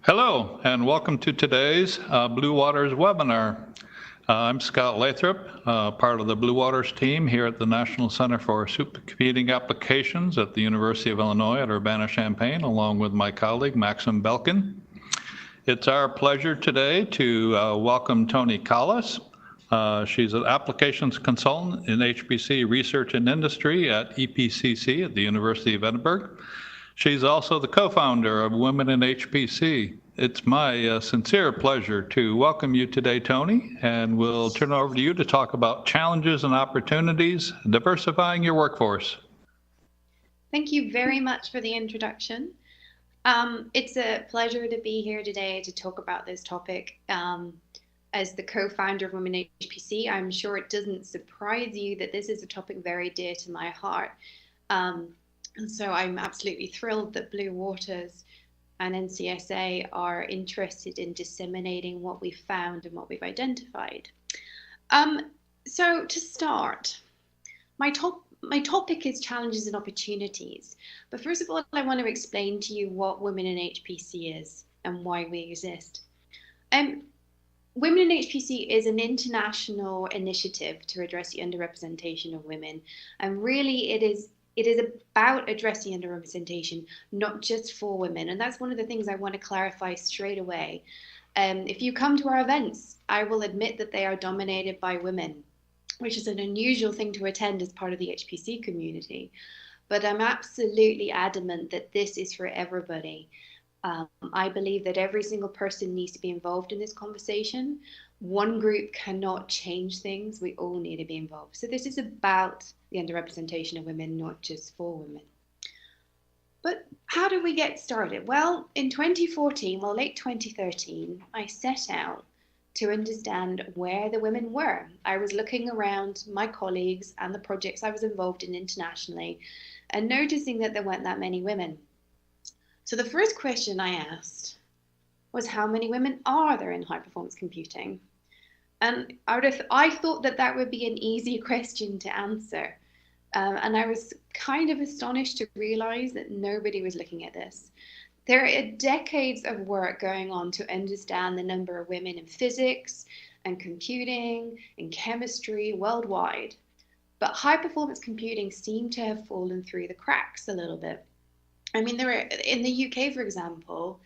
Hello, and welcome to today's Blue Waters webinar. I'm Scott Lathrop, part of the Blue Waters team here at the National Center for Supercomputing Applications at the University of Illinois at Urbana-Champaign, along with my colleague, Maxim Belkin. It's our pleasure today to welcome Toni Collis. She's an applications consultant in HPC research and industry at EPCC at the University of Edinburgh. She's also the co-founder of Women in HPC. It's my sincere pleasure to welcome you today, Toni, and we'll turn it over to you to talk about challenges and opportunities, diversifying your workforce. Thank you very much for the introduction. It's a pleasure to be here today to talk about this topic. As the co-founder of Women in HPC, I'm sure it doesn't surprise you that this is a topic very dear to my heart. And so I'm absolutely thrilled that Blue Waters and NCSA are interested in disseminating what we've found and what we've identified. So to start, my topic is challenges and opportunities. But first of all, I want to explain to you what Women in HPC is and why we exist. Women in HPC is an international initiative to address the underrepresentation of women. And really it is about addressing underrepresentation, not just for women. And that's one of the things I want to clarify straight away. If you come to our events, I will admit that they are dominated by women, which is an unusual thing to attend as part of the HPC community. But I'm absolutely adamant that this is for everybody. I believe that every single person needs to be involved in this conversation. One group cannot change things. We all need to be involved. So this is about the underrepresentation of women, not just for women. But how did we get started? Well, in 2014, well, late 2013, I set out to understand where the women were. I was looking around my colleagues and the projects I was involved in internationally and noticing that there weren't that many women. So the first question I asked was, how many women are there in high performance computing? And I thought that would be an easy question to answer. And I was kind of astonished to realize that nobody was looking at this. There are decades of work going on to understand the number of women in physics and computing and chemistry worldwide. But high performance computing seemed to have fallen through the cracks a little bit. I mean, in the UK, for example,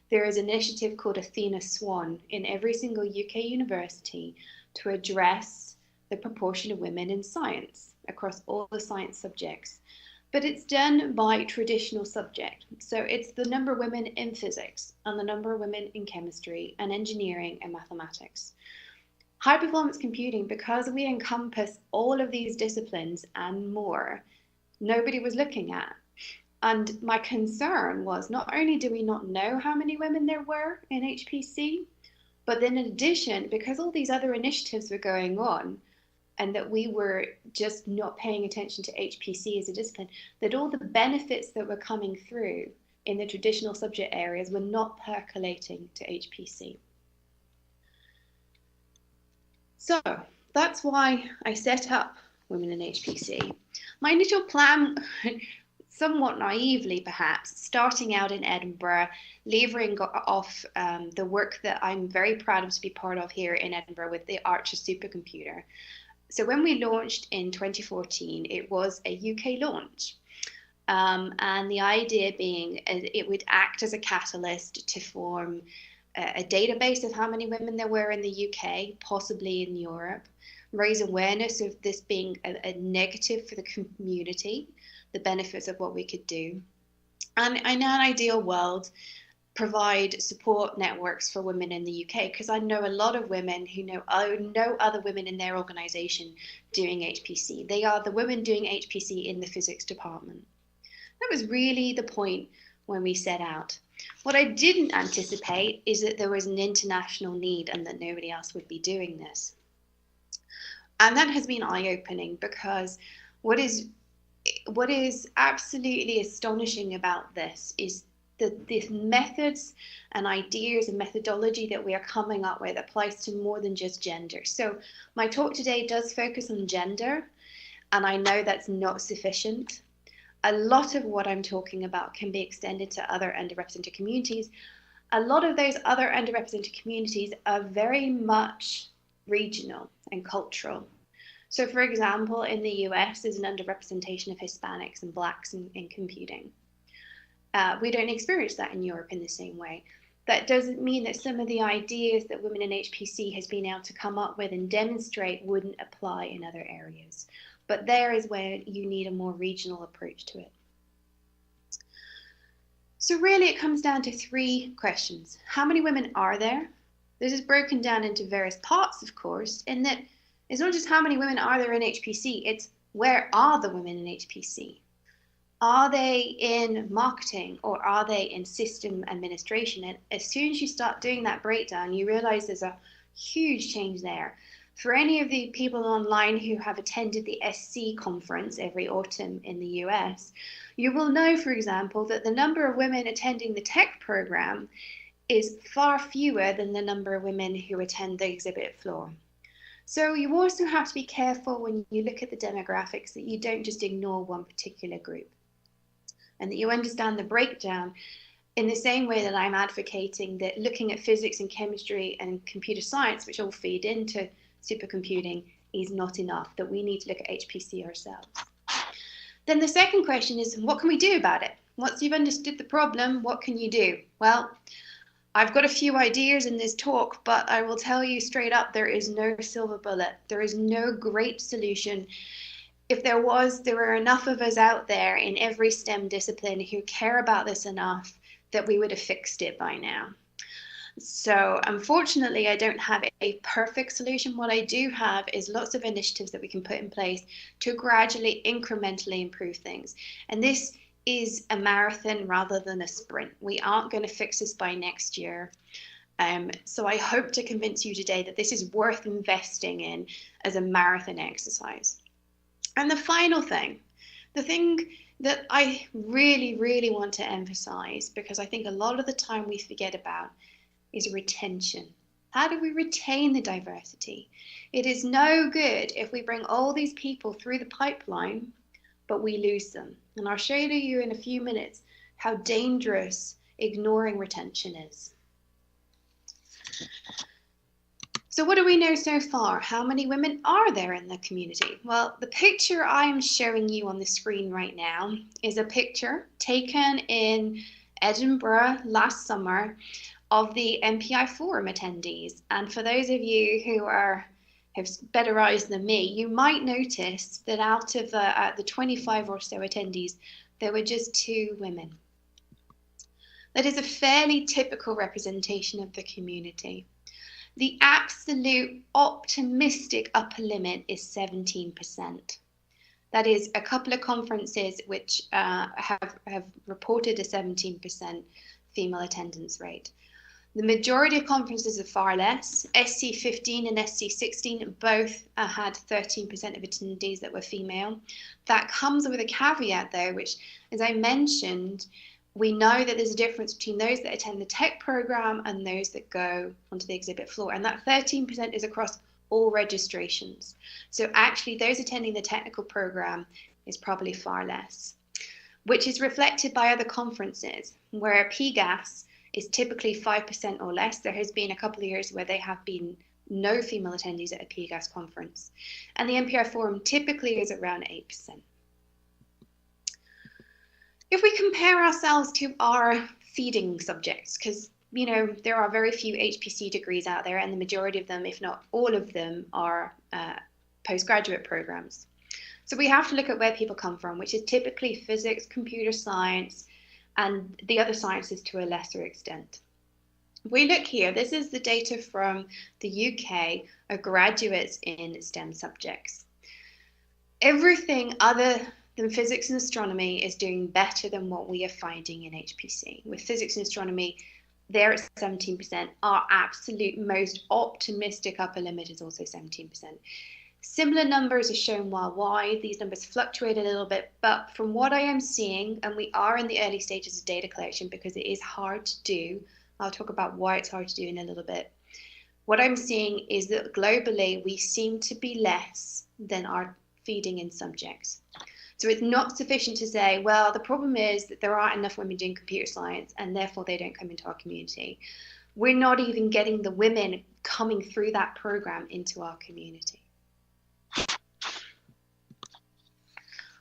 there is an initiative called Athena Swan in every single UK university to address the proportion of women in science across all the science subjects. But it's done by traditional subject. So it's the number of women in physics and the number of women in chemistry and engineering and mathematics. High performance computing, because we encompass all of these disciplines and more, nobody was looking at. And my concern was, not only do we not know how many women there were in HPC, but then in addition, because all these other initiatives were going on and that we were just not paying attention to HPC as a discipline, that all the benefits that were coming through in the traditional subject areas were not percolating to HPC. So that's why I set up Women in HPC. My initial plan, somewhat naively perhaps, starting out in Edinburgh, levering off the work that I'm very proud of to be part of here in Edinburgh with the Archer supercomputer. So when we launched in 2014, it was a UK launch. And the idea being it would act as a catalyst to form a database of how many women there were in the UK, possibly in Europe, raise awareness of this being a negative for the community, the benefits of what we could do. And in an ideal world, provide support networks for women in the UK, because I know a lot of women who know other women in their organization doing HPC. They are the women doing HPC in the physics department. That was really the point when we set out. What I didn't anticipate is that there was an international need and that nobody else would be doing this. And that has been eye-opening, because what is absolutely astonishing about this is that the methods and ideas and methodology that we are coming up with applies to more than just gender. So my talk today does focus on gender, and I know that's not sufficient. A lot of what I'm talking about can be extended to other underrepresented communities, a lot of those other underrepresented communities are very much regional and cultural. So for example, in the US, there's an underrepresentation of Hispanics and Blacks in computing. We don't experience that in Europe in the same way. That doesn't mean that some of the ideas that Women in HPC has been able to come up with and demonstrate wouldn't apply in other areas. But there is where you need a more regional approach to it. So really it comes down to 3 questions. How many women are there? This is broken down into various parts, of course, in that it's not just how many women are there in HPC, it's where are the women in HPC? Are they in marketing or are they in system administration? And as soon as you start doing that breakdown, you realize there's a huge change there. For any of the people online who have attended the SC conference every autumn in the US, you will know, for example, that the number of women attending the tech program is far fewer than the number of women who attend the exhibit floor. So you also have to be careful when you look at the demographics that you don't just ignore one particular group, and that you understand the breakdown in the same way that I'm advocating that looking at physics and chemistry and computer science, which all feed into supercomputing, is not enough, that we need to look at HPC ourselves. Then the second question is, what can we do about it? Once you've understood the problem, what can you do? Well, I've got a few ideas in this talk, but I will tell you straight up, there is no silver bullet. There is no great solution. If there was, there are enough of us out there in every STEM discipline who care about this enough that we would have fixed it by now. So unfortunately, I don't have a perfect solution. What I do have is lots of initiatives that we can put in place to gradually, incrementally improve things. And this is a marathon rather than a sprint. We aren't going to fix this by next year. So I hope to convince you today that this is worth investing in as a marathon exercise. And the final thing, the thing that I really, really want to emphasize, because I think a lot of the time we forget about, is retention. How do we retain the diversity? It is no good if we bring all these people through the pipeline, but we lose them. And I'll show you in a few minutes how dangerous ignoring retention is. So what do we know so far? How many women are there in the community? Well, the picture I am showing you on the screen right now is a picture taken in Edinburgh last summer of the MPI Forum attendees. And for those of you who have better eyes than me, you might notice that out of the 25 or so attendees, there were just 2 women. That is a fairly typical representation of the community. The absolute optimistic upper limit is 17%. That is a couple of conferences which have reported a 17% female attendance rate. The majority of conferences are far less. SC15 and SC16 both had 13% of attendees that were female. That comes with a caveat though, which, as I mentioned, we know that there's a difference between those that attend the tech program and those that go onto the exhibit floor. And that 13% is across all registrations. So actually those attending the technical program is probably far less, which is reflected by other conferences where PGAS is typically 5% or less. There has been a couple of years where there have been no female attendees at a PGAS conference. And the MPI Forum typically is around 8%. If we compare ourselves to our feeding subjects, because there are very few HPC degrees out there, and the majority of them, if not all of them, are postgraduate programs. So we have to look at where people come from, which is typically physics, computer science, and the other sciences to a lesser extent. We look here, this is the data from the UK of graduates in STEM subjects. Everything other than physics and astronomy is doing better than what we are finding in HPC. With physics and astronomy, they're at 17%. Our absolute most optimistic upper limit is also 17%. Similar numbers are shown worldwide. These numbers fluctuate a little bit, but from what I am seeing, and we are in the early stages of data collection because it is hard to do, I'll talk about why it's hard to do in a little bit. What I'm seeing is that globally, we seem to be less than our feeding in subjects. So it's not sufficient to say, well, the problem is that there aren't enough women doing computer science and therefore they don't come into our community. We're not even getting the women coming through that program into our community.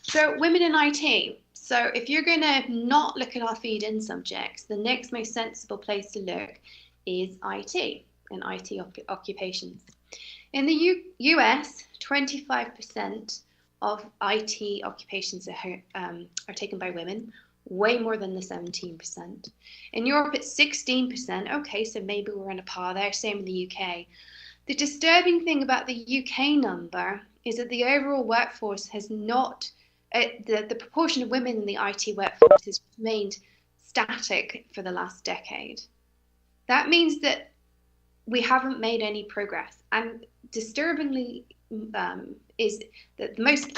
So women in IT. So if you're going to not look at our feed-in subjects, the next most sensible place to look is IT and IT occupations. In the US, 25% of IT occupations are taken by women, way more than the 17%. In Europe, it's 16%. Okay, so maybe we're on a par there, same in the UK. The disturbing thing about the UK number is that the overall workforce has not, the proportion of women in the IT workforce has remained static for the last decade. That means that we haven't made any progress. And disturbingly, is that the most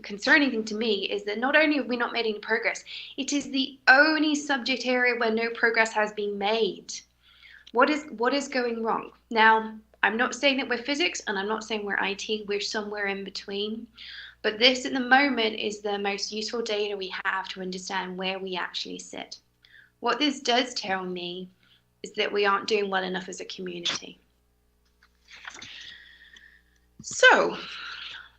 concerning thing to me is that not only have we not made any progress, it is the only subject area where no progress has been made. What is going wrong? Now, I'm not saying that we're physics and I'm not saying we're IT, we're somewhere in between. But this at the moment is the most useful data we have to understand where we actually sit. What this does tell me is that we aren't doing well enough as a community. So,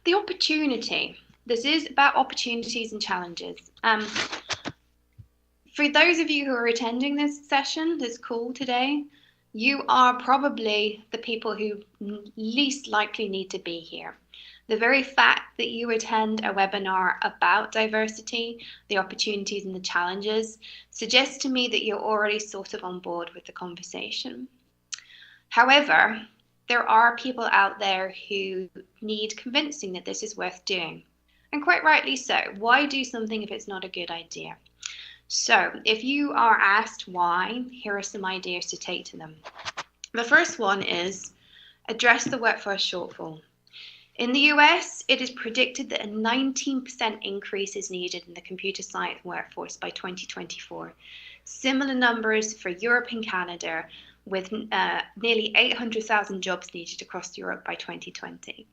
the opportunity. This is about opportunities and challenges. For those of you who are attending this session, this call today, you are probably the people who least likely need to be here. The very fact that you attend a webinar about diversity, the opportunities and the challenges, suggests to me that you're already sort of on board with the conversation. However, there are people out there who need convincing that this is worth doing. And quite rightly so. Why do something if it's not a good idea? So if you are asked why, here are some ideas to take to them. The first one is address the workforce shortfall. In the US, it is predicted that a 19% increase is needed in the computer science workforce by 2024. Similar numbers for Europe and Canada, with nearly 800,000 jobs needed across Europe by 2020.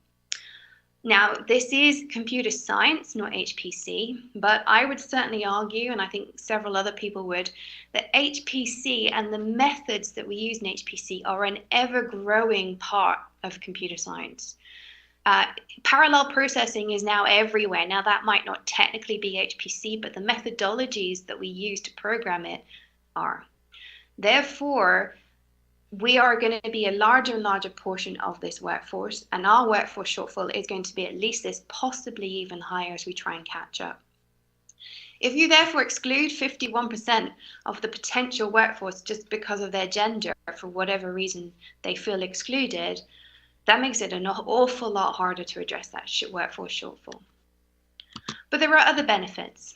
Now, this is computer science, not HPC, but I would certainly argue, and I think several other people would, that HPC and the methods that we use in HPC are an ever-growing part of computer science. Parallel processing is now everywhere. Now, that might not technically be HPC, but the methodologies that we use to program it are. Therefore, we are going to be a larger and larger portion of this workforce, and our workforce shortfall is going to be at least this, possibly even higher as we try and catch up. If you therefore exclude 51% of the potential workforce just because of their gender, for whatever reason they feel excluded, that makes it an awful lot harder to address that workforce shortfall. But there are other benefits.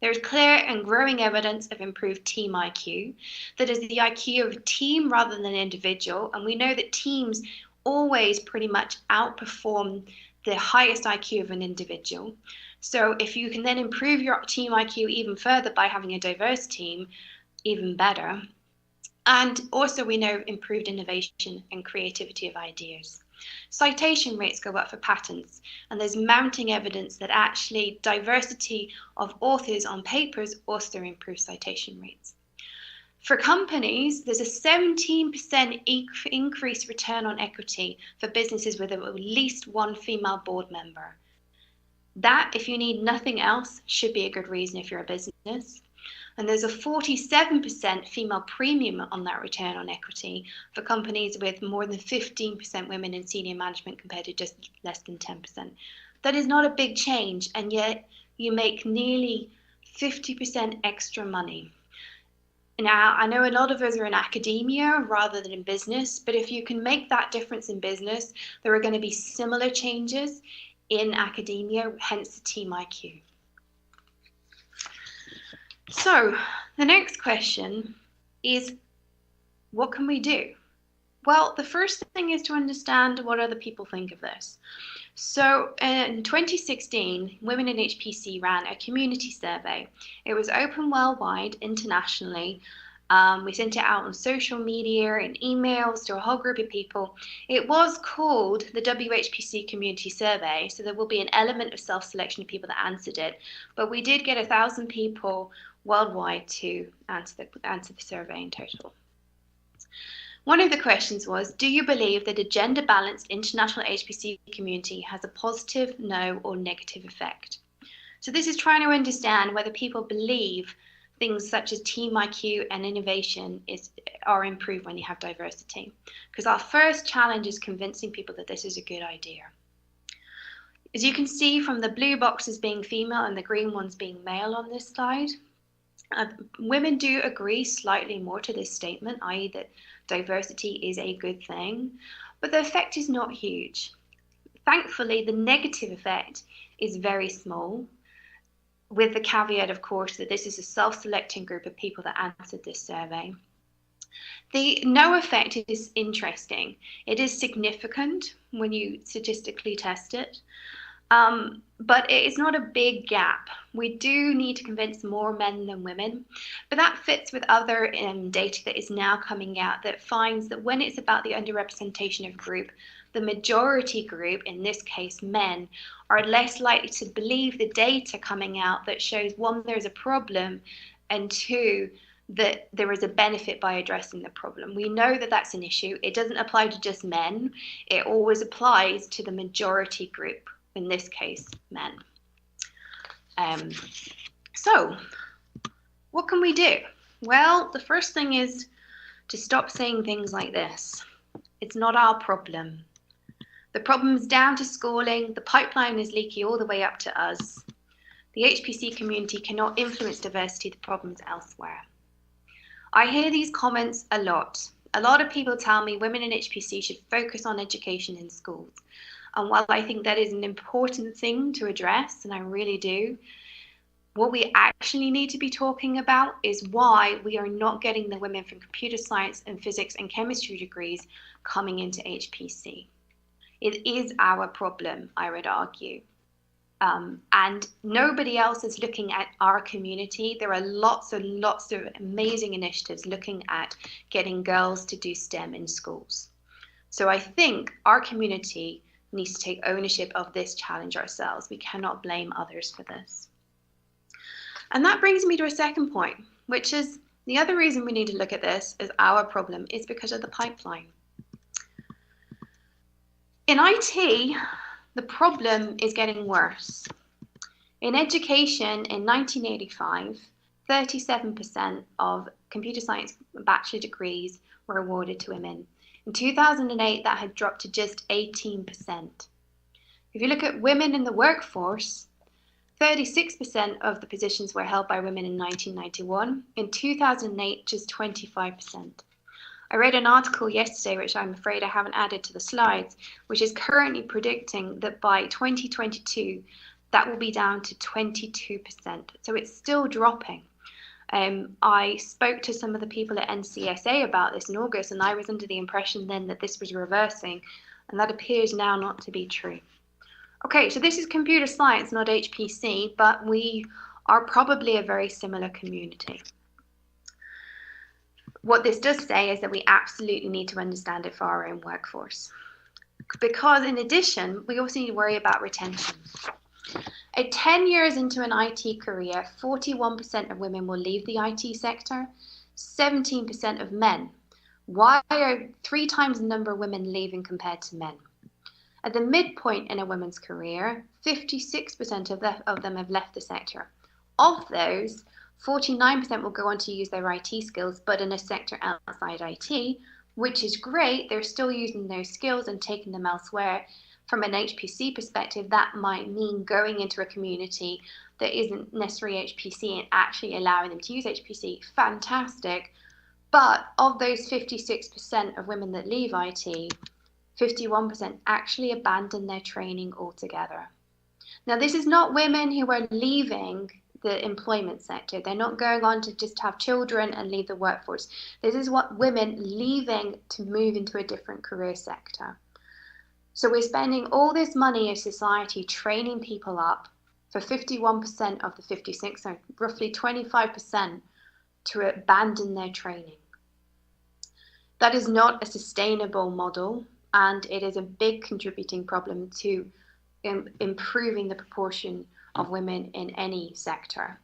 There is clear and growing evidence of improved team IQ, that is the IQ of a team rather than an individual, and we know that teams always pretty much outperform the highest IQ of an individual. So if you can then improve your team IQ even further by having a diverse team, even better. And also we know improved innovation and creativity of ideas. Citation rates go up for patents, and there's mounting evidence that actually diversity of authors on papers also improves citation rates. For companies, there's a 17% increased return on equity for businesses with at least one female board member. That, if you need nothing else, should be a good reason if you're a business. And there's a 47% female premium on that return on equity for companies with more than 15% women in senior management compared to just less than 10%. That is not a big change, and yet you make nearly 50% extra money. Now, I know a lot of us are in academia rather than in business, but if you can make that difference in business, there are going to be similar changes in academia, hence the team IQ. So the next question is, what can we do? Well, the first thing is to understand what other people think of this. So in 2016, Women in HPC ran a community survey. It was open worldwide, internationally, We sent it out on social media and emails to a whole group of people. It was called the WHPC Community Survey, so there will be an element of self-selection of people that answered it. But we did get 1,000 people worldwide to answer the survey in total. One of the questions was, do you believe that a gender-balanced international HPC community has a positive, no, or negative effect? So this is trying to understand whether people believe things such as team IQ and innovation are improved when you have diversity. Because our first challenge is convincing people that this is a good idea. As you can see from the blue boxes being female and the green ones being male on this slide, women do agree slightly more to this statement, i.e. that diversity is a good thing, but the effect is not huge. Thankfully, the negative effect is very small, with the caveat, of course, that this is a self-selecting group of people that answered this survey. The no effect is interesting. It is significant when you statistically test it, but it is not a big gap. We do need to convince more men than women, but that fits with other data that is now coming out that finds that when it's about the underrepresentation of group, the majority group, in this case men, are less likely to believe the data coming out that shows, one, there's a problem, and two, that there is a benefit by addressing the problem. We know that that's an issue. It doesn't apply to just men. It always applies to the majority group, in this case, men. So what can we do? Well, the first thing is to stop saying things like this. It's not our problem. The problem is down to schooling. The pipeline is leaky all the way up to us. The HPC community cannot influence diversity. The problem is elsewhere. I hear these comments a lot. A lot of people tell me women in HPC should focus on education in schools. And while I think that is an important thing to address, and I really do, what we actually need to be talking about is why we are not getting the women from computer science and physics and chemistry degrees coming into HPC. It is our problem, I would argue. And nobody else is looking at our community. There are lots and lots of amazing initiatives looking at getting girls to do STEM in schools. So I think our community needs to take ownership of this challenge ourselves. We cannot blame others for this. And that brings me to a second point, which is the other reason we need to look at this as our problem is because of the pipeline. In IT, the problem is getting worse. In education, in 1985, 37% of computer science bachelor degrees were awarded to women. In 2008, that had dropped to just 18%. If you look at women in the workforce, 36% of the positions were held by women in 1991. In 2008, just 25%. I read an article yesterday, which I'm afraid I haven't added to the slides, which is currently predicting that by 2022, that will be down to 22%. So it's still dropping. I spoke to some of the people at NCSA about this in August, and I was under the impression then that this was reversing, and that appears now not to be true. Okay, so this is computer science, not HPC, but we are probably a very similar community. What this does say is that we absolutely need to understand it for our own workforce. Because in addition, we also need to worry about retention. At 10 years into an IT career, 41% of women will leave the IT sector, 17% of men. Why are 3 times the number of women leaving compared to men? At the midpoint in a woman's career, 56% of them have left the sector. Of those, 49% will go on to use their IT skills, but in a sector outside IT, which is great. They're still using those skills and taking them elsewhere. From an HPC perspective, that might mean going into a community that isn't necessarily HPC and actually allowing them to use HPC. Fantastic. But of those 56% of women that leave IT, 51% actually abandon their training altogether. Now, this is not women who are leaving the employment sector. They're not going on to just have children and leave the workforce. This is what women leaving to move into a different career sector. So we're spending all this money as society training people up for 51% of the 56, so roughly 25% to abandon their training. That is not a sustainable model, and it is a big contributing problem to improving the proportion of women in any sector.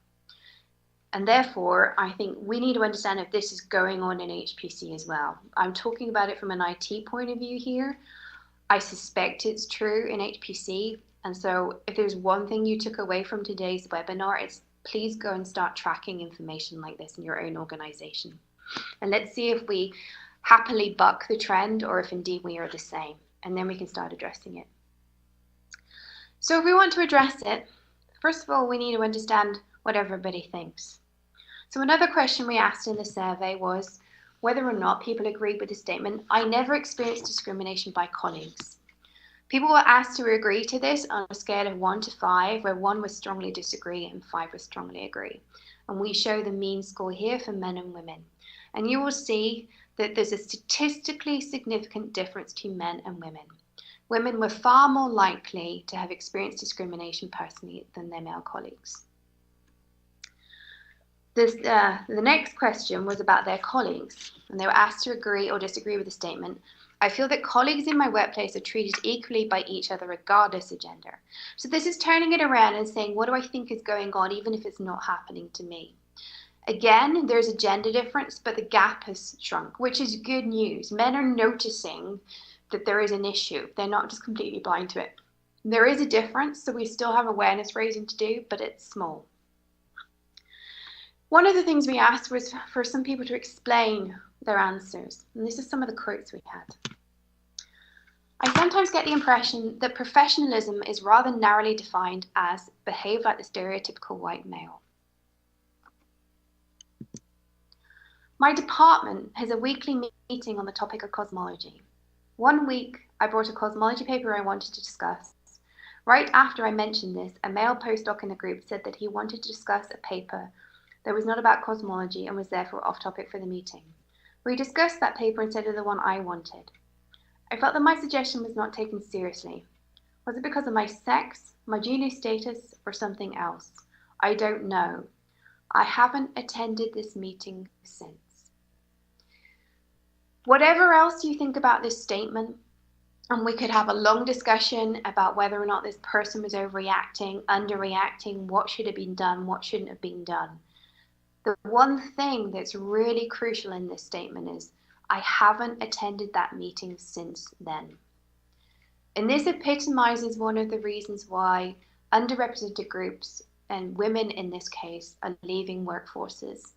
And therefore, I think we need to understand if this is going on in HPC as well. I'm talking about it from an IT point of view here. I suspect it's true in HPC. And so if there's one thing you took away from today's webinar, it's please go and start tracking information like this in your own organization. And let's see if we happily buck the trend or if indeed we are the same. And then we can start addressing it. So if we want to address it, first of all, we need to understand what everybody thinks. So another question we asked in the survey was whether or not people agreed with the statement, "I never experienced discrimination by colleagues." People were asked to agree to this on a scale of 1 to 5, where 1 was strongly disagree and 5 was strongly agree. And we show the mean score here for men and women. And you will see that there's a statistically significant difference between men and women. Women were far more likely to have experienced discrimination personally than their male colleagues. The next question was about their colleagues, and they were asked to agree or disagree with the statement, "I feel that colleagues in my workplace are treated equally by each other regardless of gender." So this is turning it around and saying, what do I think is going on even if it's not happening to me? Again, there's a gender difference, but the gap has shrunk, which is good news. Men are noticing that there is an issue. They're not just completely blind to it. There is a difference, so we still have awareness raising to do, but it's small. One of the things we asked was for some people to explain their answers. And this is some of the quotes we had. "I sometimes get the impression that professionalism is rather narrowly defined as behave like the stereotypical white male. My department has a weekly meeting on the topic of cosmology. One week, I brought a cosmology paper I wanted to discuss. Right after I mentioned this, a male postdoc in the group said that he wanted to discuss a paper that was not about cosmology and was therefore off topic for the meeting. We discussed that paper instead of the one I wanted. I felt that my suggestion was not taken seriously. Was it because of my sex, my junior status, or something else? I don't know. I haven't attended this meeting since." Whatever else you think about this statement, and we could have a long discussion about whether or not this person was overreacting, underreacting, what should have been done, what shouldn't have been done. The one thing that's really crucial in this statement is, I haven't attended that meeting since then. And this epitomizes one of the reasons why underrepresented groups, and women in this case, are leaving workforces,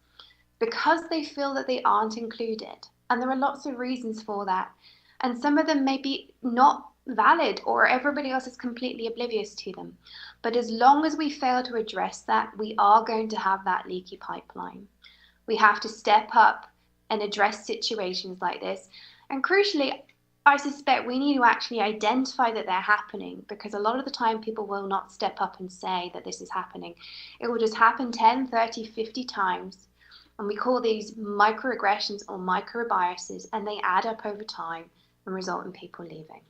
because they feel that they aren't included. And there are lots of reasons for that. And some of them may be not valid or everybody else is completely oblivious to them. But as long as we fail to address that, we are going to have that leaky pipeline. We have to step up and address situations like this. And crucially, I suspect we need to actually identify that they're happening, because a lot of the time people will not step up and say that this is happening. It will just happen 10, 30, 50 times. And we call these microaggressions or microbiases, and they add up over time and result in people leaving.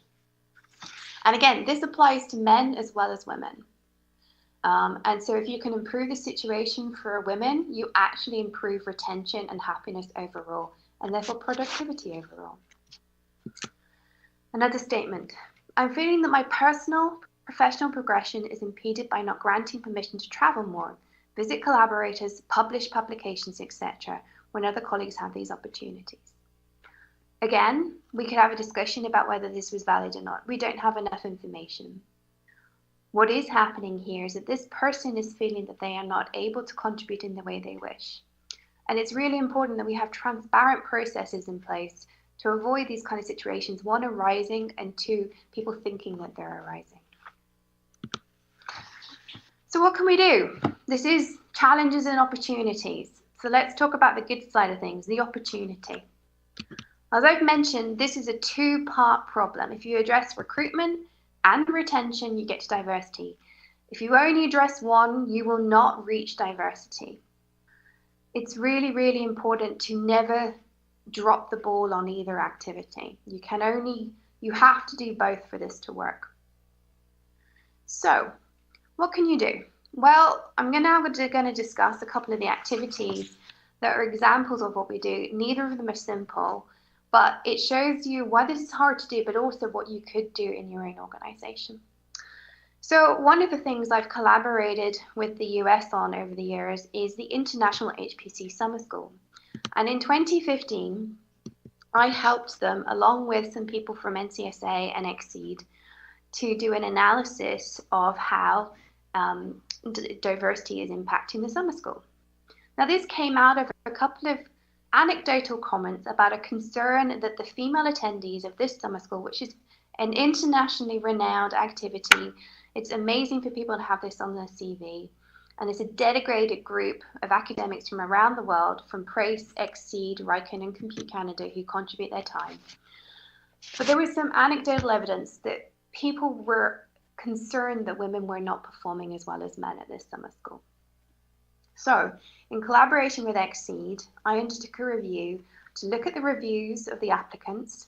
And again, this applies to men as well as women. And so if you can improve the situation for women, you actually improve retention and happiness overall, and therefore productivity overall. Another statement. "I'm feeling that my personal professional progression is impeded by not granting permission to travel more, visit collaborators, publish publications, etc., when other colleagues have these opportunities." Again, we could have a discussion about whether this was valid or not. We don't have enough information. What is happening here is that this person is feeling that they are not able to contribute in the way they wish. And it's really important that we have transparent processes in place to avoid these kind of situations, one, arising, and two, people thinking that they're arising. So what can we do? This is challenges and opportunities. So let's talk about the good side of things, the opportunity. As I've mentioned, this is a two-part problem. If you address recruitment and retention, you get to diversity. If you only address one, you will not reach diversity. It's really, really important to never drop the ball on either activity. You have to do both for this to work. So, what can you do? Well, I'm now going to discuss a couple of the activities that are examples of what we do. Neither of them are simple, but it shows you why this is hard to do, but also what you could do in your own organization. So one of the things I've collaborated with the US on over the years is the International HPC Summer School. And in 2015, I helped them, along with some people from NCSA and Exceed, to do an analysis of how diversity is impacting the summer school. Now, this came out of a couple of anecdotal comments about a concern that the female attendees of this summer school, which is an internationally renowned activity, it's amazing for people to have this on their CV. And it's a dedicated group of academics from around the world, from Prace, Exceed, Ryken, and Compute Canada, who contribute their time. But there was some anecdotal evidence that people were concerned that women were not performing as well as men at this summer school. So, in collaboration with Exceed, I undertook a review to look at the reviews of the applicants,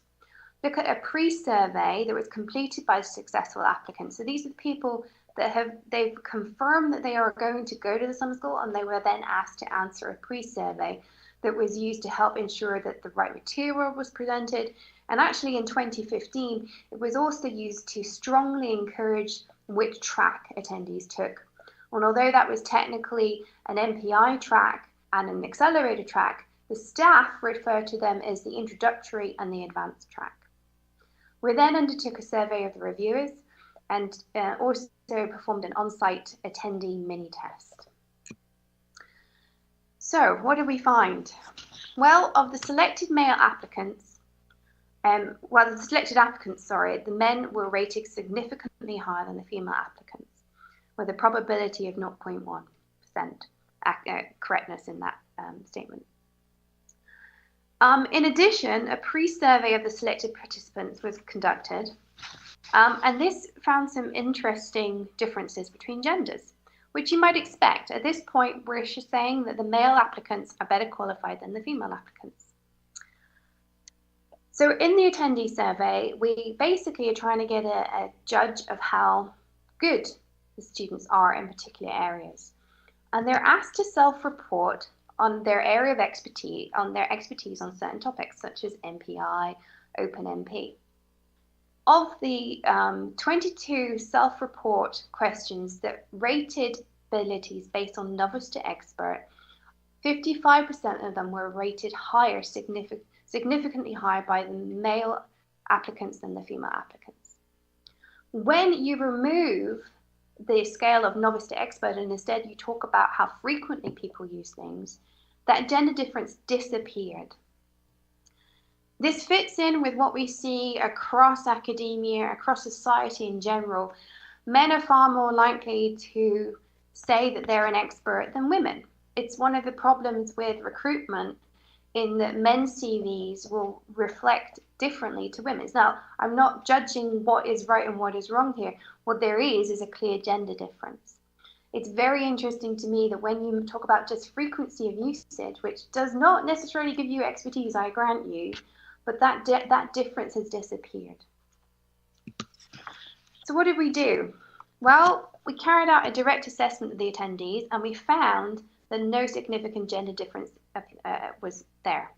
look at a pre-survey that was completed by successful applicants. So these are the people that they've confirmed that they are going to go to the summer school, and they were then asked to answer a pre-survey that was used to help ensure that the right material was presented. And actually in 2015, it was also used to strongly encourage which track attendees took. And although that was technically an MPI track and an accelerated track, the staff referred to them as the introductory and the advanced track. We then undertook a survey of the reviewers and also performed an on-site attendee mini test. So what did we find? Well, of the selected male applicants, the men were rated significantly higher than the female applicants, with a probability of 0.1% correctness in that statement. In addition, a pre-survey of the selected participants was conducted, and this found some interesting differences between genders, which you might expect. At this point, we're saying that the male applicants are better qualified than the female applicants. So in the attendee survey, we basically are trying to get a judge of how good the students are in particular areas. And they're asked to self-report on their area of expertise, on their expertise on certain topics, such as MPI, OpenMP. Of the 22 self-report questions that rated abilities based on novice to expert, 55% of them were rated higher, significantly higher by the male applicants than the female applicants. When you remove the scale of novice to expert and instead you talk about how frequently people use things, that gender difference disappeared. This fits in with what we see across academia, across society in general. Men are far more likely to say that they're an expert than women. It's one of the problems with recruitment, in that men's CVs will reflect differently to women's. Now, I'm not judging what is right and what is wrong here. What there is a clear gender difference. It's very interesting to me that when you talk about just frequency of usage, which does not necessarily give you expertise, I grant you, but that difference has disappeared. So what did we do? Well, we carried out a direct assessment of the attendees, and we found that no significant gender difference was there.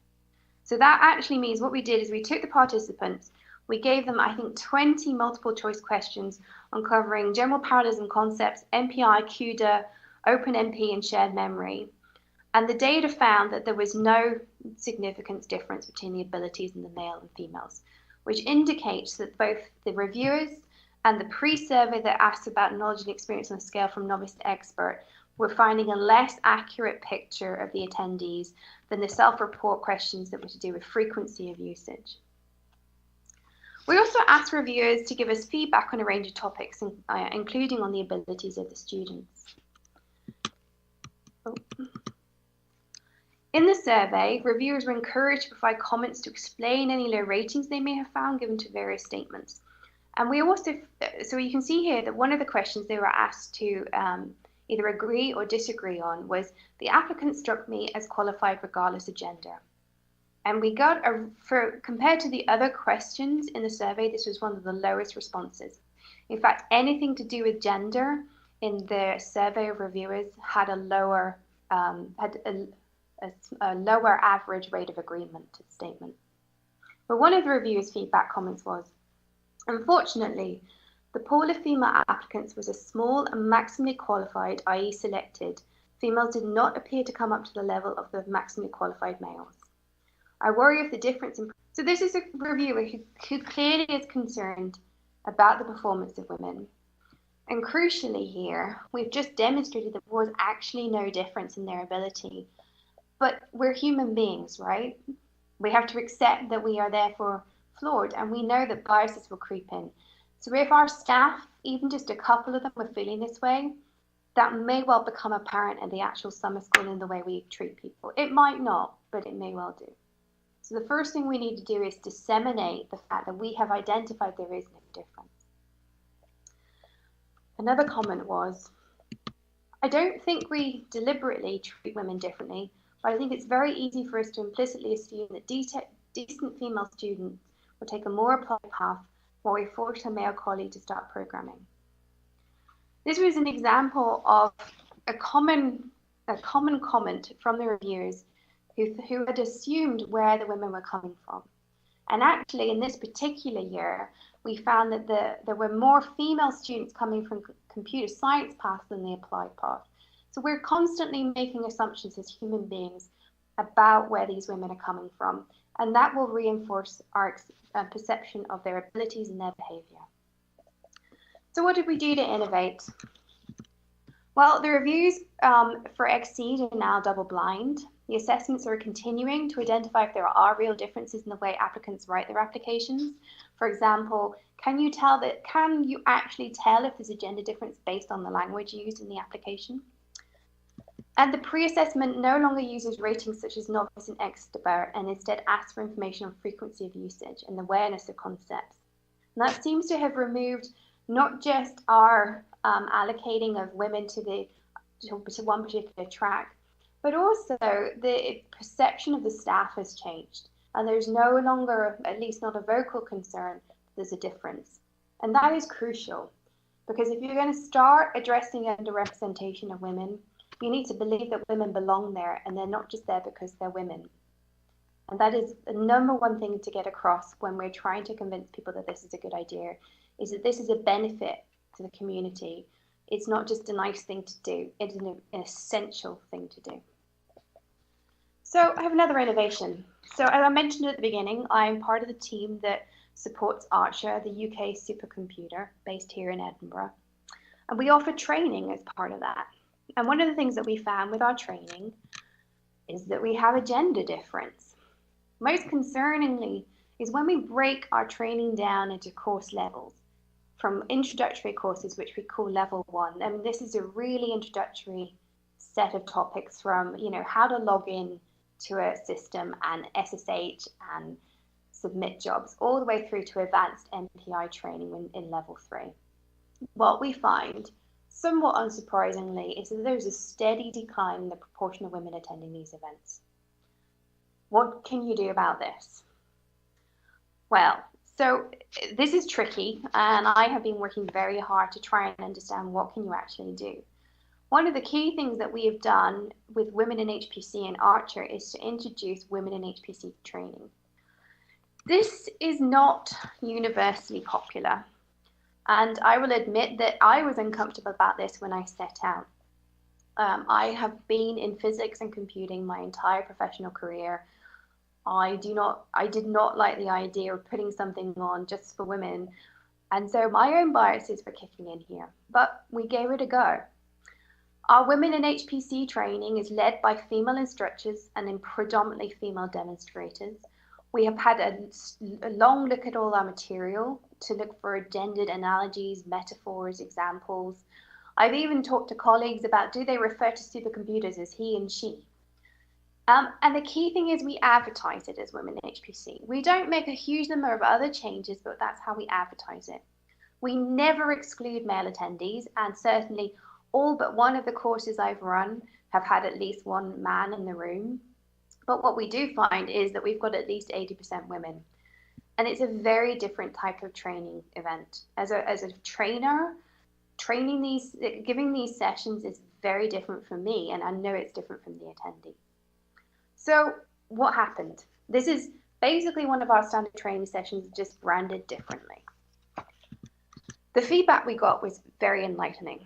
So that actually means what we did is we took the participants, we gave them, I think, 20 multiple choice questions on covering general parallelism concepts, MPI, CUDA, OpenMP, and shared memory. And the data found that there was no significant difference between the abilities in the male and females, which indicates that both the reviewers and the pre-survey that asked about knowledge and experience on a scale from novice to expert were finding a less accurate picture of the attendees than the self-report questions that were to do with frequency of usage. We also asked reviewers to give us feedback on a range of topics, including on the abilities of the students. In the survey, reviewers were encouraged to provide comments to explain any low ratings they may have found given to various statements. And we also, so you can see here that one of the questions they were asked to either agree or disagree on was, the applicant struck me as qualified regardless of gender. And we got, compared to the other questions in the survey, this was one of the lowest responses. In fact, anything to do with gender in the survey of reviewers had a lower, a lower average rate of agreement to the statement. But one of the reviewers' feedback comments was, unfortunately, the pool of female applicants was a small and maximally qualified, i.e. selected. Females did not appear to come up to the level of the maximally qualified males. I worry of the difference in... So this is a reviewer who clearly is concerned about the performance of women. And crucially here, we've just demonstrated that there was actually no difference in their ability. But we're human beings, right? We have to accept that we are therefore flawed, and we know that biases will creep in. So if our staff, even just a couple of them, were feeling this way, that may well become apparent in the actual summer school in the way we treat people. It might not, but it may well do. So the first thing we need to do is disseminate the fact that we have identified there is no difference. Another comment was, I don't think we deliberately treat women differently, but I think it's very easy for us to implicitly assume that decent female students will take a more applied path while we force a male colleague to start programming. This was an example of a common comment from the reviewers who had assumed where the women were coming from. And actually, in this particular year, we found that there were more female students coming from computer science path than the applied path. So we're constantly making assumptions as human beings about where these women are coming from, and that will reinforce our perception of their abilities and their behaviour. So what did we do to innovate? Well, the reviews for Exceed are now double-blind. The assessments are continuing to identify if there are real differences in the way applicants write their applications. For example, can you actually tell if there's a gender difference based on the language used in the application? And the pre-assessment no longer uses ratings such as novice and expert, and instead asks for information on frequency of usage and awareness of concepts. And that seems to have removed not just our allocating of women to one particular track, but also the perception of the staff has changed. And there's no longer, at least not a vocal concern, there's a difference. And that is crucial, because if you're going to start addressing underrepresentation of women, you need to believe that women belong there, and they're not just there because they're women. And that is the number one thing to get across when we're trying to convince people that this is a good idea, is that this is a benefit to the community. It's not just a nice thing to do, it's an essential thing to do. So I have another innovation. So as I mentioned at the beginning, I'm part of the team that supports Archer, the UK supercomputer based here in Edinburgh. And we offer training as part of that. And one of the things that we found with our training is that we have a gender difference. Most concerningly is when we break our training down into course levels, from introductory courses, which we call level 1. And this is a really introductory set of topics from, how to log in to a system and SSH and submit jobs, all the way through to advanced MPI training in level 3. What we find, somewhat unsurprisingly, is that there's a steady decline in the proportion of women attending these events. What can you do about this? Well, so this is tricky, and I have been working very hard to try and understand what can you actually do. One of the key things that we have done with Women in HPC and Archer is to introduce Women in HPC training. This is not universally popular, and I will admit that I was uncomfortable about this when I set out. I have been in physics and computing my entire professional career. I did not like the idea of putting something on just for women, and so my own biases were kicking in here, but we gave it a go. Our Women in HPC training is led by female instructors and in predominantly female demonstrators. We have had a long look at all our material to look for gendered analogies, metaphors, examples. I've even talked to colleagues about, do they refer to supercomputers as he and she? And the key thing is we advertise it as Women in HPC. We don't make a huge number of other changes, but that's how we advertise it. We never exclude male attendees, and certainly all but one of the courses I've run have had at least one man in the room. But what we do find is that we've got at least 80% women. And it's a very different type of training event. As a trainer, giving these sessions is very different for me, and I know it's different from the attendee. So what happened? This is basically one of our standard training sessions, just branded differently. The feedback we got was very enlightening.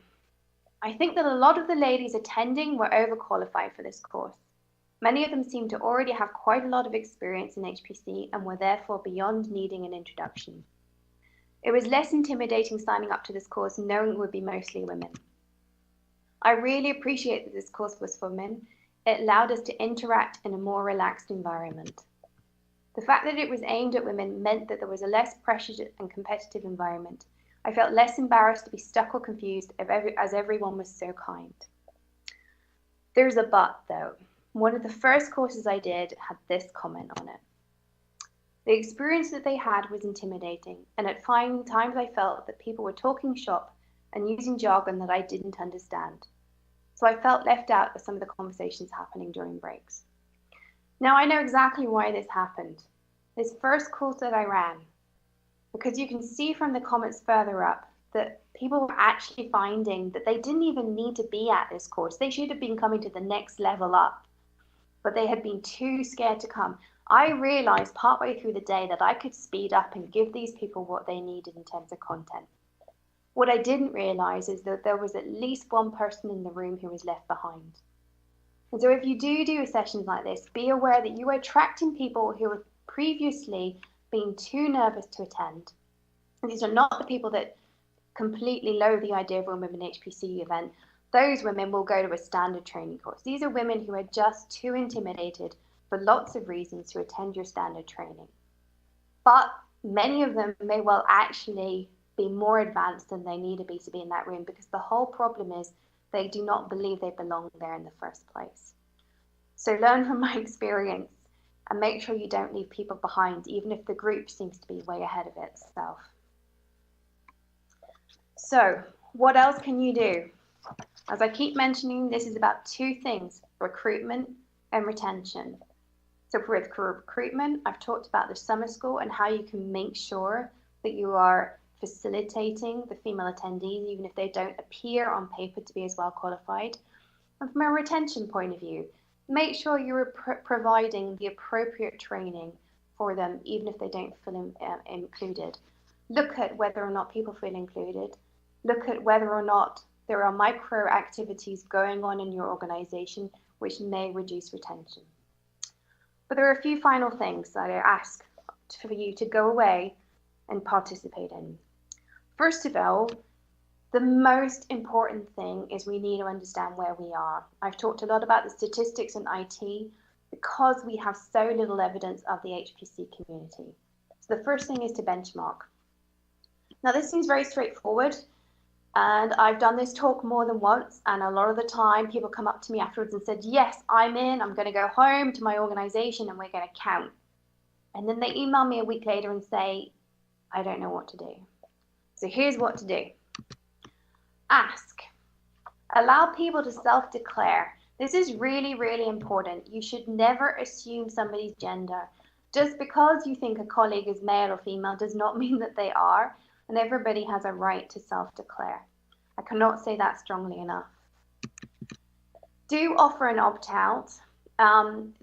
I think that a lot of the ladies attending were overqualified for this course. Many of them seemed to already have quite a lot of experience in HPC and were therefore beyond needing an introduction. It was less intimidating signing up to this course knowing it would be mostly women. I really appreciate that this course was for men. It allowed us to interact in a more relaxed environment. The fact that it was aimed at women meant that there was a less pressured and competitive environment. I felt less embarrassed to be stuck or confused as everyone was so kind. There's a but though. One of the first courses I did had this comment on it. The experience that they had was intimidating, and at times I felt that people were talking shop and using jargon that I didn't understand. So I felt left out of some of the conversations happening during breaks. Now I know exactly why this happened. This first course that I ran, because you can see from the comments further up that people were actually finding that they didn't even need to be at this course. They should have been coming to the next level up, but they had been too scared to come. I realized partway through the day that I could speed up and give these people what they needed in terms of content. What I didn't realize is that there was at least one person in the room who was left behind. And so if you do sessions like this, be aware that you are attracting people who have previously been too nervous to attend. And these are not the people that completely loathe the idea of a women in HPC event. Those women will go to a standard training course. These are women who are just too intimidated for lots of reasons to attend your standard training. But many of them may well actually be more advanced than they need to be in that room, because the whole problem is they do not believe they belong there in the first place. So learn from my experience and make sure you don't leave people behind, even if the group seems to be way ahead of itself. So what else can you do? As I keep mentioning, this is about two things: recruitment and retention. So for recruitment, I've talked about the summer school and how you can make sure that you are facilitating the female attendees, even if they don't appear on paper to be as well qualified. And from a retention point of view, make sure you're providing the appropriate training for them, even if they don't feel included. Look at whether or not people feel included. Look at whether or not there are micro activities going on in your organization which may reduce retention. But there are a few final things that I ask for you to go away and participate in. First of all, the most important thing is we need to understand where we are. I've talked a lot about the statistics in IT because we have so little evidence of the HPC community. So the first thing is to benchmark. Now this seems very straightforward, and I've done this talk more than once, and a lot of the time people come up to me afterwards and said, yes, I'm in, I'm going to go home to my organization and we're going to count. And then they email me a week later and say, I don't know what to do. So here's what to do. Ask. Allow people to self-declare. This is really, really important. You should never assume somebody's gender. Just because you think a colleague is male or female does not mean that they are, and everybody has a right to self-declare. I cannot say that strongly enough. Do offer an opt-out.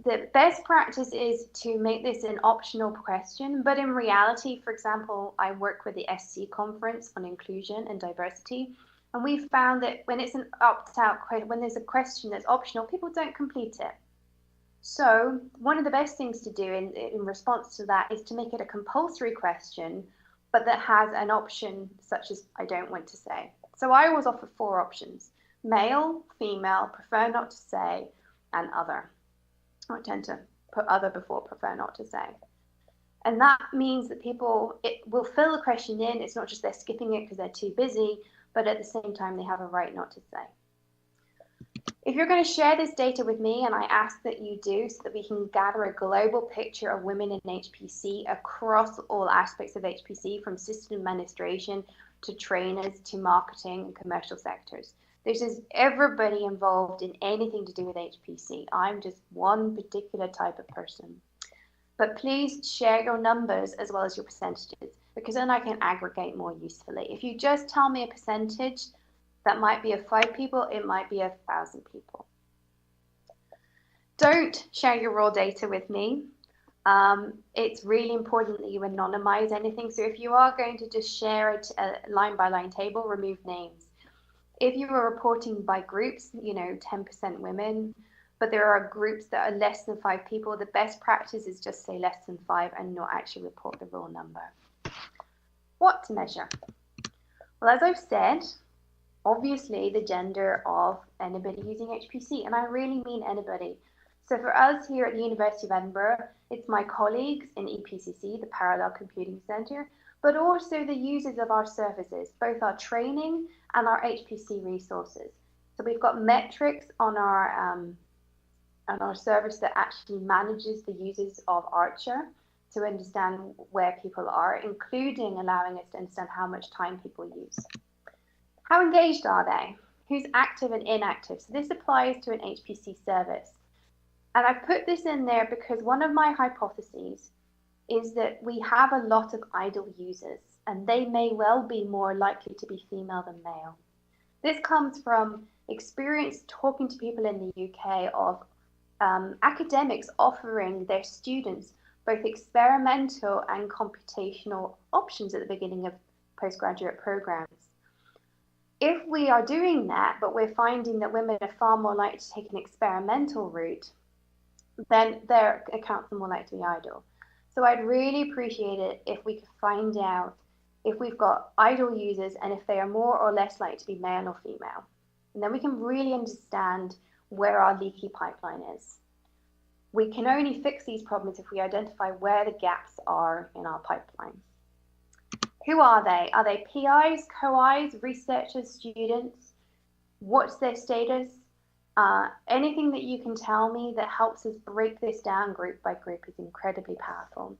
The best practice is to make this an optional question, but in reality, for example, I work with the SC conference on inclusion and diversity, and we've found that when it's an opt-out, when there's a question that's optional, people don't complete it. So one of the best things to do in response to that is to make it a compulsory question, but that has an option such as I don't want to say. So I always offer 4 options: male, female, prefer not to say, and other. I tend to put other before prefer not to say. And that means that people, it will fill the question in. It's not just they're skipping it because they're too busy, but at the same time, they have a right not to say. If you're going to share this data with me, and I ask that you do so that we can gather a global picture of women in HPC across all aspects of HPC, from system administration to trainers to marketing and commercial sectors. This is everybody involved in anything to do with HPC. I'm just one particular type of person. But please share your numbers as well as your percentages, because then I can aggregate more usefully. If you just tell me a percentage, that might be of 5 people, it might be 1,000 people. Don't share your raw data with me. It's really important that you anonymize anything. So if you are going to just share it line by line table, remove names. If you are reporting by groups, 10% women, but there are groups that are less than 5 people, the best practice is just say less than 5 and not actually report the raw number. What to measure? Well, as I've said, obviously the gender of anybody using HPC, and I really mean anybody. So for us here at the University of Edinburgh, it's my colleagues in EPCC, the Parallel Computing Centre, but also the users of our services, both our training and our HPC resources. So we've got metrics on our service that actually manages the users of Archer to understand where people are, including allowing us to understand how much time people use. How engaged are they? Who's active and inactive? So this applies to an HPC service. And I've put this in there because one of my hypotheses is that we have a lot of idle users, and they may well be more likely to be female than male. This comes from experience talking to people in the UK of academics offering their students both experimental and computational options at the beginning of postgraduate programs. If we are doing that, but we're finding that women are far more likely to take an experimental route, then their accounts are more likely to be idle. So I'd really appreciate it if we could find out if we've got idle users and if they are more or less likely to be male or female. And then we can really understand where our leaky pipeline is. We can only fix these problems if we identify where the gaps are in our pipelines. Who are they? Are they PIs, co-Is, researchers, students? What's their status? Anything that you can tell me that helps us break this down group by group is incredibly powerful.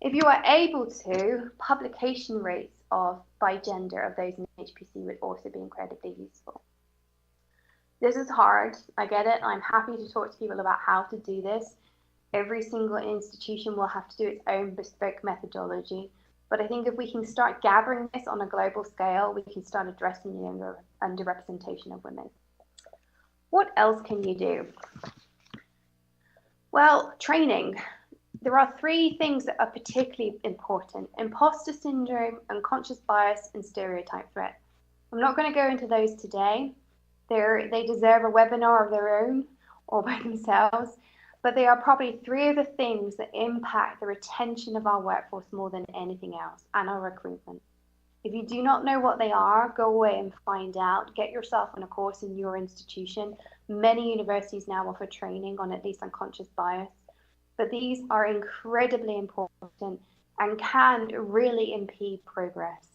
If you are able to, publication rates by gender of those in HPC would also be incredibly useful. This is hard, I get it. I'm happy to talk to people about how to do this. Every single institution will have to do its own bespoke methodology. But I think if we can start gathering this on a global scale, we can start addressing the underrepresentation of women. What else can you do? Well, training. There are 3 things that are particularly important: imposter syndrome, unconscious bias, and stereotype threat. I'm not going to go into those today. They deserve a webinar of their own or by themselves, but they are probably 3 of the things that impact the retention of our workforce more than anything else, and our recruitment. If you do not know what they are, go away and find out. Get yourself on a course in your institution. Many universities now offer training on at least unconscious bias, but these are incredibly important and can really impede progress.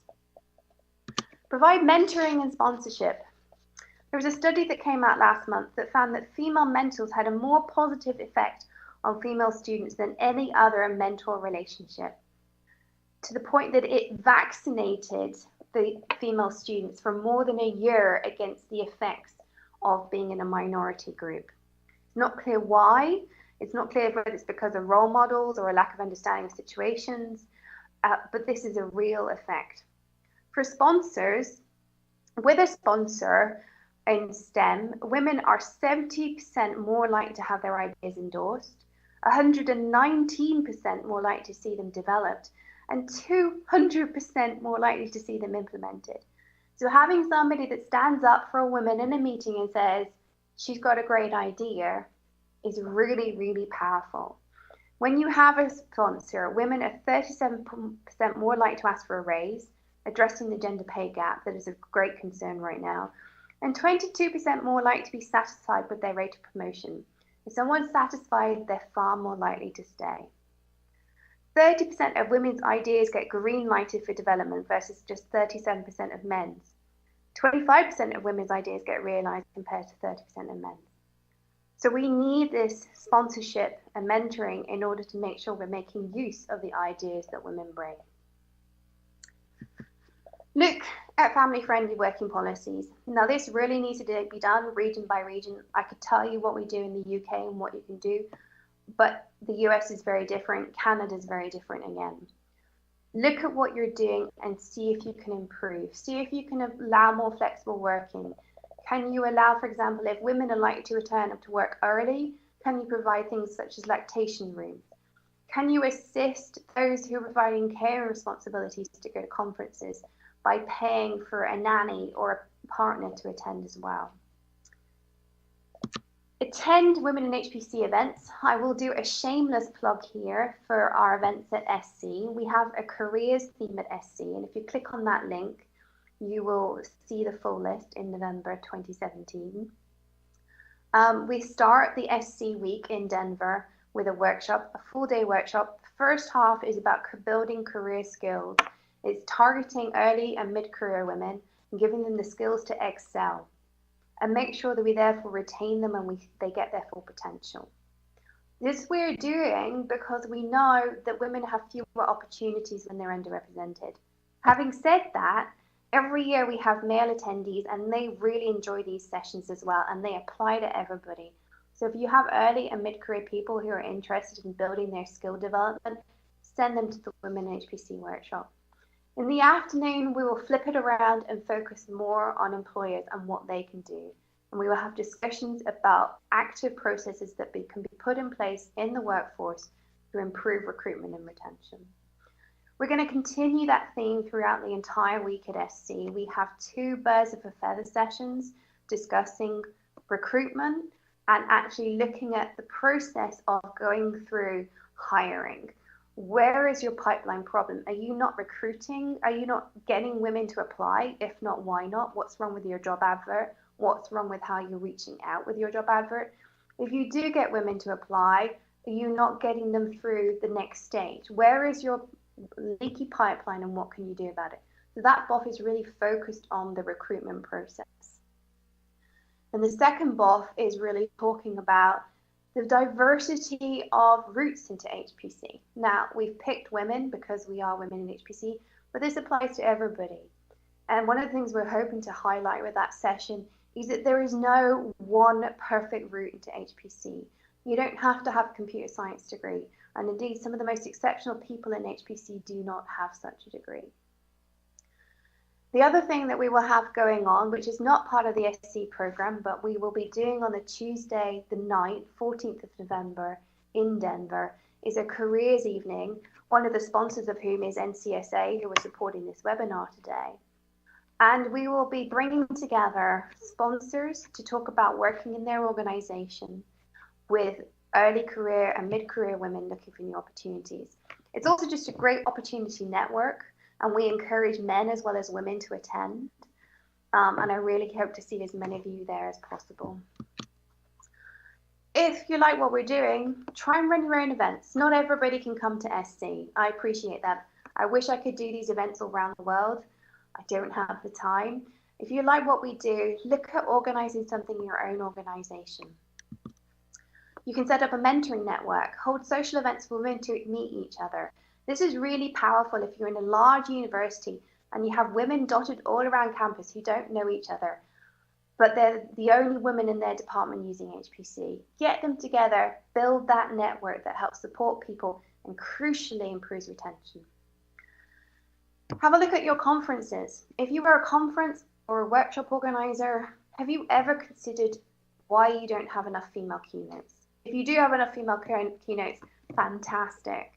Provide mentoring and sponsorship. There was a study that came out last month that found that female mentors had a more positive effect on female students than any other mentor relationship, to the point that it vaccinated the female students for more than a year against the effects of being in a minority group. It's not clear why. It's not clear whether it's because of role models or a lack of understanding of situations, but this is a real effect. For sponsors, with a sponsor in STEM, women are 70% more likely to have their ideas endorsed, 119% more likely to see them developed, and 200% more likely to see them implemented. So having somebody that stands up for a woman in a meeting and says, she's got a great idea, is really, really powerful. When you have a sponsor, women are 37% more likely to ask for a raise, addressing the gender pay gap that is a great concern right now, and 22% more likely to be satisfied with their rate of promotion. If someone's satisfied, they're far more likely to stay. 30% of women's ideas get green lighted for development versus just 37% of men's. 25% of women's ideas get realized compared to 30% of men's. So we need this sponsorship and mentoring in order to make sure we're making use of the ideas that women bring. Look at family-friendly working policies. Now, this really needs to be done region by region. I could tell you what we do in the UK and what you can do, but the US is very different. Canada is very different again. Look at what you're doing and see if you can improve. See if you can allow more flexible working. Can you allow, for example, if women are likely to return to work early, Can you provide things such as lactation rooms? Can you assist those who are providing care responsibilities to go to conferences by paying for a nanny or a partner to attend as well? Attend Women in HPC events. I will do a shameless plug here for our events at SC. We have a careers theme at SC, and if you click on that link, you will see the full list in November 2017. We start the SC week in Denver with a workshop, a full-day workshop. The first half is about building career skills. It's targeting early and mid-career women and giving them the skills to excel, and make sure that we therefore retain them and they get their full potential. This we're doing because we know that women have fewer opportunities when they're underrepresented. Having said that, every year we have male attendees and they really enjoy these sessions as well, and they apply to everybody. So if you have early and mid-career people who are interested in building their skill development, send them to the Women in HPC workshop. In the afternoon, we will flip it around and focus more on employers and what they can do. And we will have discussions about active processes that can be put in place in the workforce to improve recruitment and retention. We're going to continue that theme throughout the entire week at SC. We have 2 birds of a feather sessions discussing recruitment and actually looking at the process of going through hiring. Where is your pipeline problem? Are you not recruiting? Are you not getting women to apply? If not, why not? What's wrong with your job advert? What's wrong with how you're reaching out with your job advert? If you do get women to apply, are you not getting them through the next stage? Where is your leaky pipeline and what can you do about it? So that BOF is really focused on the recruitment process. And the second BOF is really talking about the diversity of routes into HPC. Now, we've picked women because we are women in HPC, but this applies to everybody. And one of the things we're hoping to highlight with that session is that there is no one perfect route into HPC. You don't have to have a computer science degree. And indeed, some of the most exceptional people in HPC do not have such a degree. The other thing that we will have going on, which is not part of the SC program, but we will be doing on the Tuesday, the 9th, 14th of November in Denver, is a careers evening, one of the sponsors of whom is NCSA, who are supporting this webinar today. And we will be bringing together sponsors to talk about working in their organization with early career and mid-career women looking for new opportunities. It's also just a great opportunity network, and we encourage men as well as women to attend. And I really hope to see as many of you there as possible. If you like what we're doing, try and run your own events. Not everybody can come to SC. I appreciate that. I wish I could do these events all around the world. I don't have the time. If you like what we do, look at organizing something in your own organization. You can set up a mentoring network, hold social events for women to meet each other. This is really powerful if you're in a large university and you have women dotted all around campus who don't know each other, but they're the only women in their department using HPC. Get them together, build that network that helps support people and crucially improves retention. Have a look at your conferences. If you are a conference or a workshop organizer, have you ever considered why you don't have enough female keynotes? If you do have enough female keynotes, fantastic.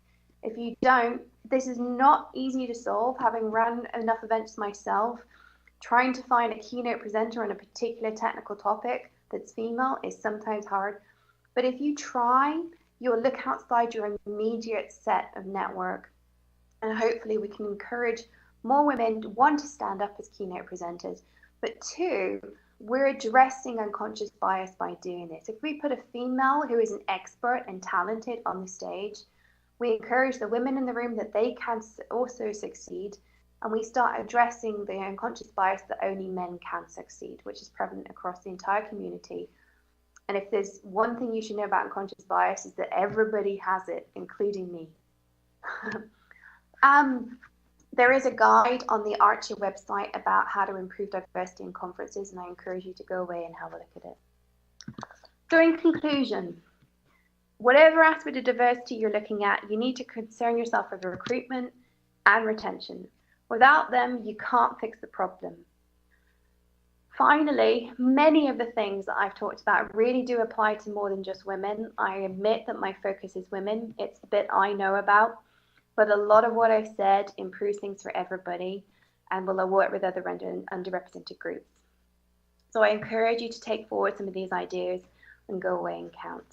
If you don't, this is not easy to solve. Having run enough events myself, trying to find a keynote presenter on a particular technical topic that's female is sometimes hard. But if you try, you'll look outside your immediate set of network, and hopefully we can encourage more women, one, to stand up as keynote presenters, but two, we're addressing unconscious bias by doing this. If we put a female who is an expert and talented on the stage, we encourage the women in the room that they can also succeed, and we start addressing the unconscious bias that only men can succeed, which is prevalent across the entire community. And if there's one thing you should know about unconscious bias, is that everybody has it, including me. There is a guide on the Archer website about how to improve diversity in conferences, and I encourage you to go away and have a look at it. So in conclusion, whatever aspect of diversity you're looking at, you need to concern yourself with recruitment and retention. Without them, you can't fix the problem. Finally, many of the things that I've talked about really do apply to more than just women. I admit that my focus is women. It's the bit I know about, but a lot of what I've said improves things for everybody and will work with other underrepresented groups. So I encourage you to take forward some of these ideas and go away and count.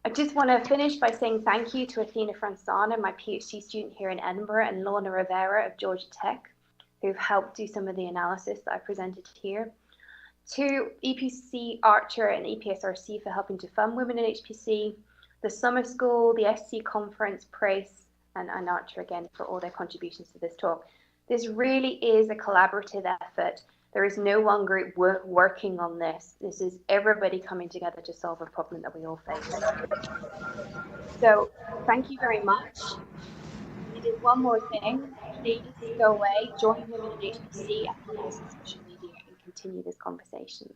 I just want to finish by saying thank you to Athena Franzana, my PhD student here in Edinburgh, and Lorna Rivera of Georgia Tech, who've helped do some of the analysis that I presented here. To EPC Archer and EPSRC for helping to fund women in HPC, the Summer School, the SC Conference, Prace, and Archer again for all their contributions to this talk. This really is a collaborative effort. There is no one group working on this. This is everybody coming together to solve a problem that we all face. So thank you very much. Just one more thing, please go away, join Women in HPC and follow us on social media and continue this conversation.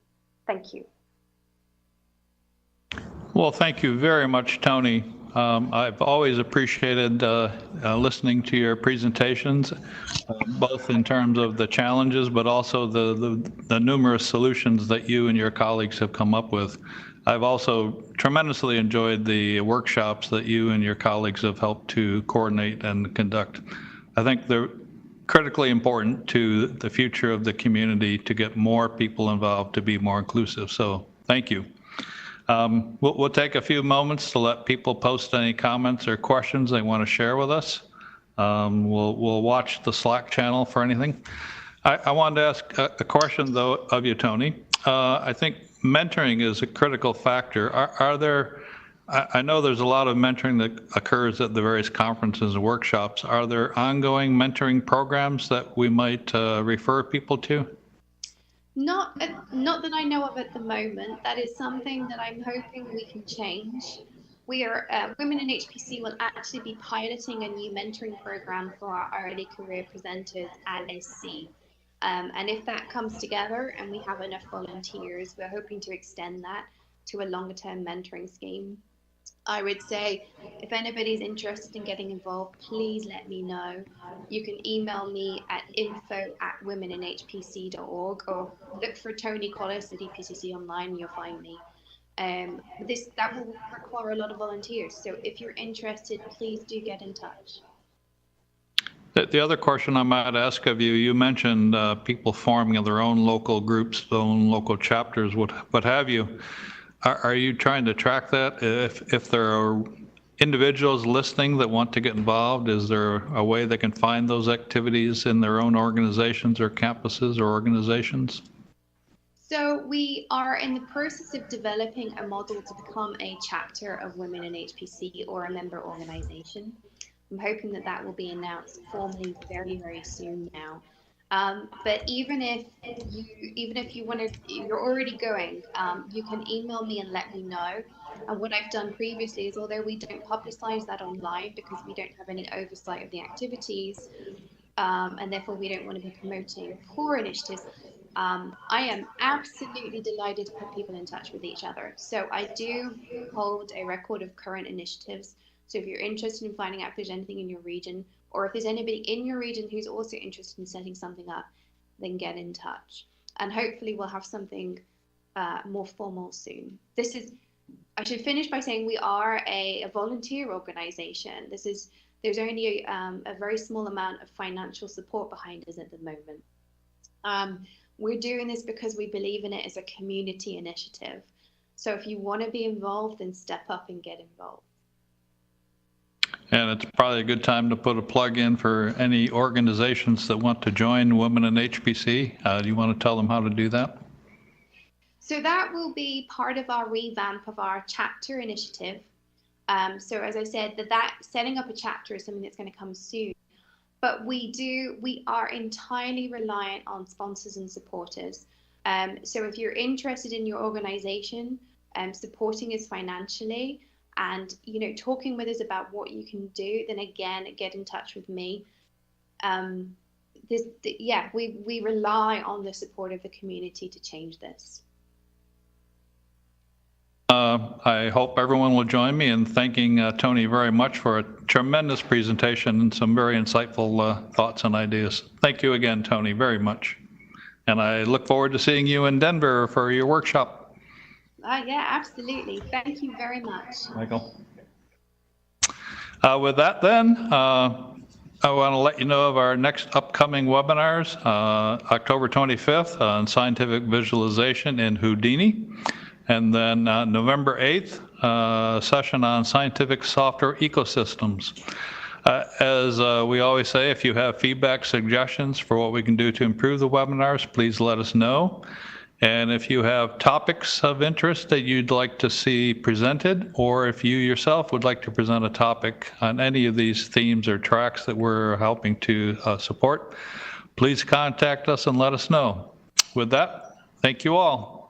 Thank you. Well, thank you very much, Tony. I've always appreciated listening to your presentations, both in terms of the challenges, but also the numerous solutions that you and your colleagues have come up with. I've also tremendously enjoyed the workshops that you and your colleagues have helped to coordinate and conduct. I think they're critically important to the future of the community to get more people involved, to be more inclusive. So thank you. We'll take a few moments to let people post any comments or questions they want to share with us. We'll watch the Slack channel for anything. I wanted to ask a question, though, of you, Tony. I think mentoring is a critical factor. Are there, I know there's a lot of mentoring that occurs at the various conferences and workshops. Are there ongoing mentoring programs that we might refer people to? Not that I know of at the moment. That is something that I'm hoping we can change. We are, Women in HPC will actually be piloting a new mentoring program for our early career presenters at SC. And if that comes together and we have enough volunteers, we're hoping to extend that to a longer term mentoring scheme. I would say if anybody's interested in getting involved, please let me know. You can email me at info@womeninhpc.org or look for Tony Collis at EPCC online and you'll find me. That will require a lot of volunteers. So if you're interested, please do get in touch. The other question I might ask of you, you mentioned people forming their own local groups, their own local chapters, what have you. Are you trying to track that? If there are individuals listening that want to get involved, is there a way they can find those activities in their own organizations or campuses or organizations? So we are in the process of developing a model to become a chapter of Women in HPC or a member organization. I'm hoping that that will be announced formally very, very soon now. But even if you want to, you're already going, you can email me and let me know. And what I've done previously is, although we don't publicize that online because we don't have any oversight of the activities, and therefore we don't want to be promoting poor initiatives, I am absolutely delighted to put people in touch with each other. So I do hold a record of current initiatives. So if you're interested in finding out if there's anything in your region, or if there's anybody in your region who's also interested in setting something up, then get in touch. And hopefully we'll have something more formal soon. I should finish by saying we are a volunteer organization. There's only a very small amount of financial support behind us at the moment. We're doing this because we believe in it as a community initiative. So if you want to be involved, then step up and get involved. And it's probably a good time to put a plug in for any organizations that want to join Women in HPC. Do you want to tell them how to do that? So that will be part of our revamp of our chapter initiative. So as I said, that setting up a chapter is something that's going to come soon. But we are entirely reliant on sponsors and supporters. So if you're interested in your organization, supporting us financially, and talking with us about what you can do, then again, get in touch with me. We rely on the support of the community to change this. I hope everyone will join me in thanking Tony very much for a tremendous presentation and some very insightful thoughts and ideas. Thank you again, Tony, very much. And I look forward to seeing you in Denver for your workshop. Yeah, absolutely. Thank you very much. Michael. With that then, I want to let you know of our next upcoming webinars, October 25th on scientific visualization in Houdini, and then November 8th, session on scientific software ecosystems. As we always say, if you have feedback, suggestions for what we can do to improve the webinars, please let us know. And if you have topics of interest that you'd like to see presented, or if you yourself would like to present a topic on any of these themes or tracks that we're helping to support, please contact us and let us know. With that, thank you all.